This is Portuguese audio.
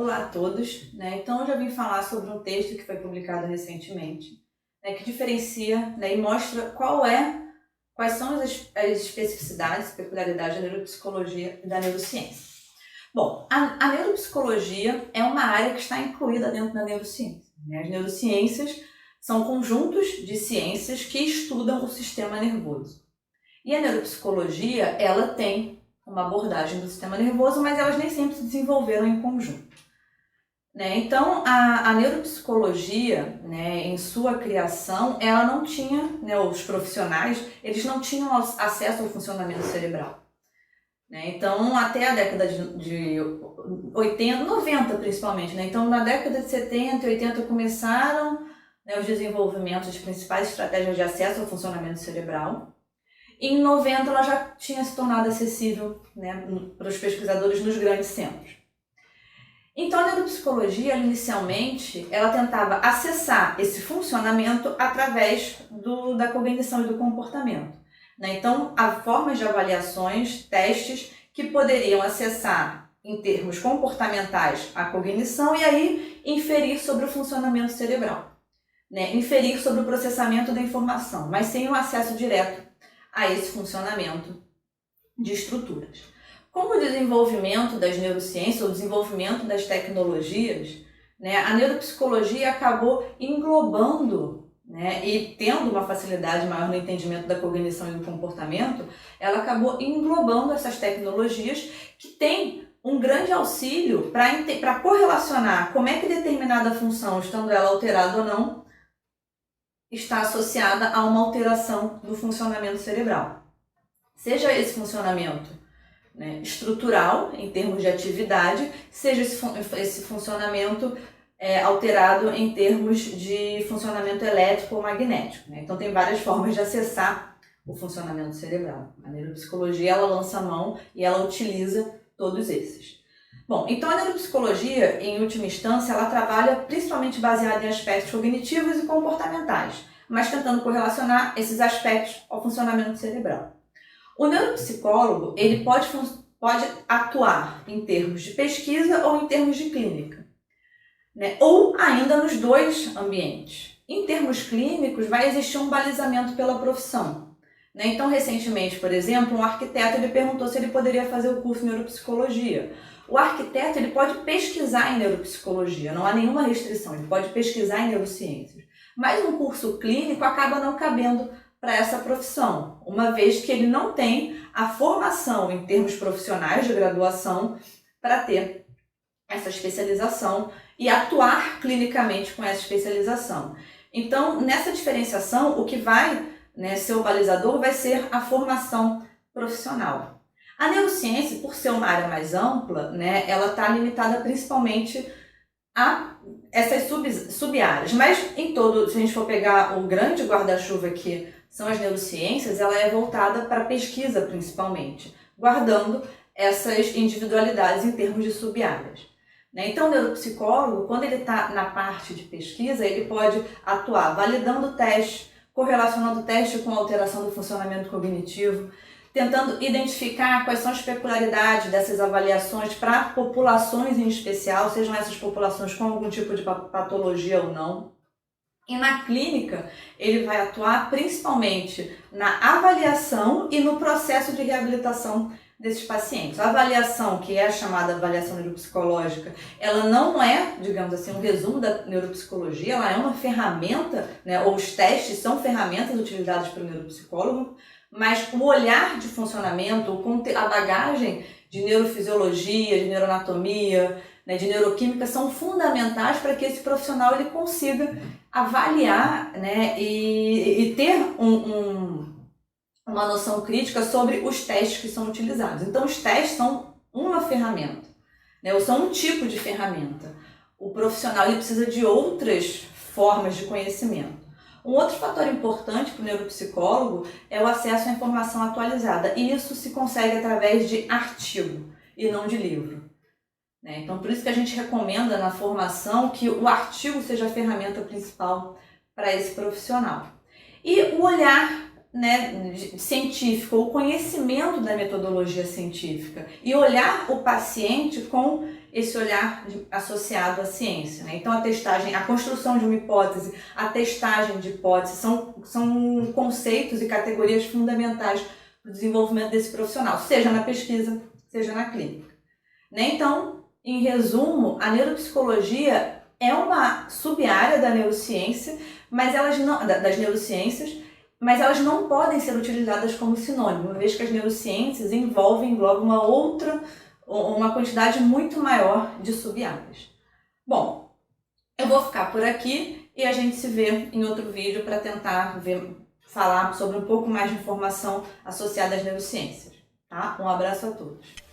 Olá a todos, né? Então, eu já vim falar sobre um texto que foi publicado recentemente, né, que diferencia, né, e mostra quais são as especificidades, peculiaridades da neuropsicologia e da neurociência. Bom, a neuropsicologia é uma área que está incluída dentro da neurociência, né? As neurociências são conjuntos de ciências que estudam o sistema nervoso. E a neuropsicologia, ela tem uma abordagem do sistema nervoso, mas elas nem sempre se desenvolveram em conjunto, né? Então, a neuropsicologia, né, em sua criação, ela não tinha, né, os profissionais, eles não tinham acesso ao funcionamento cerebral, né? Então, até a década de 80, 90 principalmente, né? Então, na década de 70 e 80 começaram, né, os desenvolvimentos de principais estratégias de acesso ao funcionamento cerebral. E em 90 ela já tinha se tornado acessível, né, para os pesquisadores nos grandes centros. Então a neuropsicologia, inicialmente, ela tentava acessar esse funcionamento através da cognição e do comportamento, né? Então há formas de avaliações, testes que poderiam acessar em termos comportamentais a cognição e aí inferir sobre o funcionamento cerebral, né? Inferir sobre o processamento da informação, mas sem o acesso direto a esse funcionamento de estruturas. Com o desenvolvimento das neurociências, o desenvolvimento das tecnologias, né, a neuropsicologia acabou englobando, né, e tendo uma facilidade maior no entendimento da cognição e do comportamento, ela acabou englobando essas tecnologias que têm um grande auxílio para correlacionar como é que determinada função, estando ela alterada ou não, está associada a uma alteração do funcionamento cerebral. Seja esse funcionamento, né, estrutural, em termos de atividade, seja esse funcionamento alterado em termos de funcionamento elétrico ou magnético, né? Então tem várias formas de acessar o funcionamento cerebral. A neuropsicologia, ela lança a mão e ela utiliza todos esses. Bom, então a neuropsicologia, em última instância, ela trabalha principalmente baseada em aspectos cognitivos e comportamentais, mas tentando correlacionar esses aspectos ao funcionamento cerebral. O neuropsicólogo, ele pode atuar em termos de pesquisa ou em termos de clínica, né? Ou ainda nos dois ambientes. Em termos clínicos, vai existir um balizamento pela profissão, né? Então, recentemente, por exemplo, um arquiteto ele perguntou se ele poderia fazer o curso de neuropsicologia. O arquiteto ele pode pesquisar em neuropsicologia, não há nenhuma restrição, ele pode pesquisar em neurociências. Mas um curso clínico acaba não cabendo para essa profissão, uma vez que ele não tem a formação em termos profissionais de graduação para ter essa especialização e atuar clinicamente com essa especialização. Então, nessa diferenciação, o que vai, né, ser o balizador vai ser a formação profissional. A neurociência, por ser uma área mais ampla, né, ela está limitada principalmente a essas sub-áreas, mas em todo, se a gente for pegar o grande guarda-chuva que são as neurociências, ela é voltada para a pesquisa principalmente, guardando essas individualidades em termos de sub-áreas, né? Então o neuropsicólogo, quando ele está na parte de pesquisa, ele pode atuar validando o teste, correlacionando o teste com a alteração do funcionamento cognitivo, tentando identificar quais são as peculiaridades dessas avaliações para populações em especial, sejam essas populações com algum tipo de patologia ou não. E na clínica, ele vai atuar principalmente na avaliação e no processo de reabilitação desses pacientes. A avaliação, que é a chamada avaliação neuropsicológica, ela não é, digamos assim, um resumo da neuropsicologia, ela é uma ferramenta, né, ou os testes são ferramentas utilizadas pelo neuropsicólogo, mas o olhar de funcionamento, a bagagem de neurofisiologia, de neuroanatomia, né, de neuroquímica são fundamentais para que esse profissional ele consiga avaliar, né, e ter uma noção crítica sobre os testes que são utilizados. Então, os testes são uma ferramenta, né, ou são um tipo de ferramenta. O profissional ele precisa de outras formas de conhecimento. Um outro fator importante para o neuropsicólogo é o acesso à informação atualizada, e isso se consegue através de artigo e não de livro, né? Então, por isso que a gente recomenda na formação que o artigo seja a ferramenta principal para esse profissional. E o olhar, né, científico, o conhecimento da metodologia científica e olhar o paciente com esse olhar associado à ciência, né? Então a testagem, a construção de uma hipótese, a testagem de hipótese são conceitos e categorias fundamentais para o desenvolvimento desse profissional, seja na pesquisa, seja na clínica. Né? Então, em resumo, a neuropsicologia é uma sub-área da neurociência, mas das neurociências, mas elas não podem ser utilizadas como sinônimo, uma vez que as neurociências englobam uma quantidade muito maior de sub-áreas. Bom, eu vou ficar por aqui e a gente se vê em outro vídeo para tentar falar sobre um pouco mais de informação associada às neurociências. Tá? Um abraço a todos.